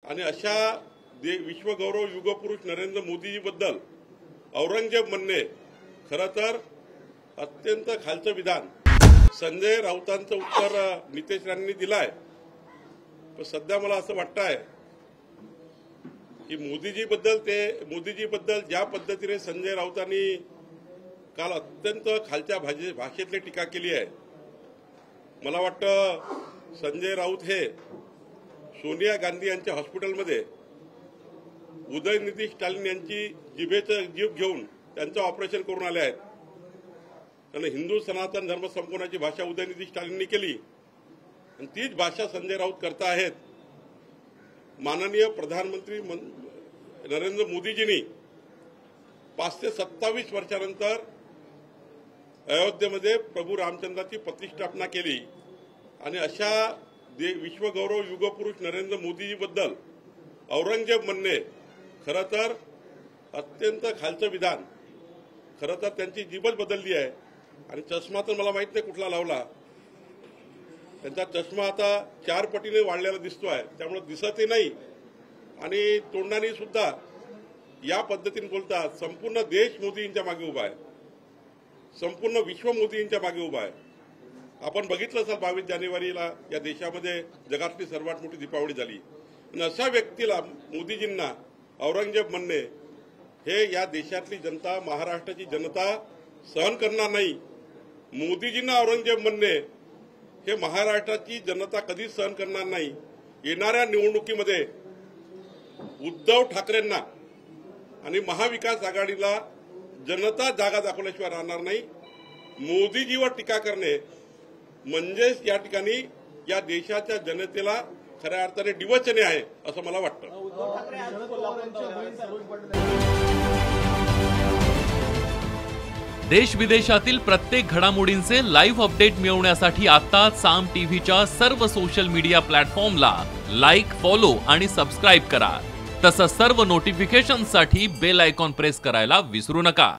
आणि अशा विश्वगौरव युगपुरुष नरेंद्र मोदीजीबद्दल औरंगजेब म्हणणे खरं तर अत्यंत खालचं विधान। संजय राऊतांचं उत्तर नितेश राणेंनी दिलंय, पण सध्या मला असं वाटतंय की मोदीजीबद्दल ज्या पद्धतीने संजय राऊतांनी काल अत्यंत खालच्या भाषेतली टीका केली आहे, मला वाटतं संजय राऊत हे सोनिया गांधी यांच्या हॉस्पिटलमध्ये उदयनिधी स्टॅलिन यांची जिभेचं जीभ घेऊन त्यांचं ऑपरेशन करून आले आहेत। त्यांना हिंदू सनातन धर्म संपवण्याची भाषा उदयनिधी स्टॅलिननी केली आणि तीच भाषा संजय राऊत करता आहेत। माननीय प्रधानमंत्री नरेंद्र मोदीजींनी 5 ते 27 वर्षानंतर अयोध्येमध्ये प्रभू रामचंद्राची प्रतिष्ठापना केली आणि अशा विश्वगौरव युगपुरुष नरेंद्र मोदीजीबद्दल औरंगजेब म्हणणे खरं तर अत्यंत खालचं विधान। खरं तर त्यांची जीभच बदलली आहे आणि चष्मा तर मला माहित नाही कुठला लावला, त्यांचा चष्मा आता 4 पटीने वाढलेला दिसतोय, त्यामुळे दिसतही नाही आणि तोंडाने सुद्धा या पद्धतीने बोलतात। संपूर्ण देश मोदींच्या मागे उभा आहे, संपूर्ण विश्व मोदींच्या मागे उभा आहे। आपण बघितलं असाल 22 जानेवारीला या देशामध्ये जगातली सर्वात मोठी दीपावली झाली आणि अशा व्यक्तीला मोदीजींना औरंगजेब म्हणणे हे या देशातली जनता, महाराष्ट्राची जनता सहन करणार नाही। मोदीजींना औरंगजेब म्हणणे हे महाराष्ट्राची जनता कधीच सहन करणार नाही। येणाऱ्या निवडणुकीमध्ये उद्धव ठाकरेंना आणि महाविकास आघाडीला जनता जागा दाखवल्याशिवाय राहणार नाही। मोदीजीवर टीका करणे म्हणजेच या ठिकाणी या देशाच्या जनतेला खऱ्या अर्थाने डिवचणे आहे असं मला वाटतं। देश विदेशातील प्रत्येक घडामोडींचे लाईव्ह अपडेट मिळवण्यासाठी आता साम टीव्हीच्या सर्व सोशल मीडिया प्लॅटफॉर्मला लाईक, फॉलो आणि सबस्क्राईब करा। तसंच सर्व नोटिफिकेशनसाठी बेल आयकॉन प्रेस करायला विसरू नका।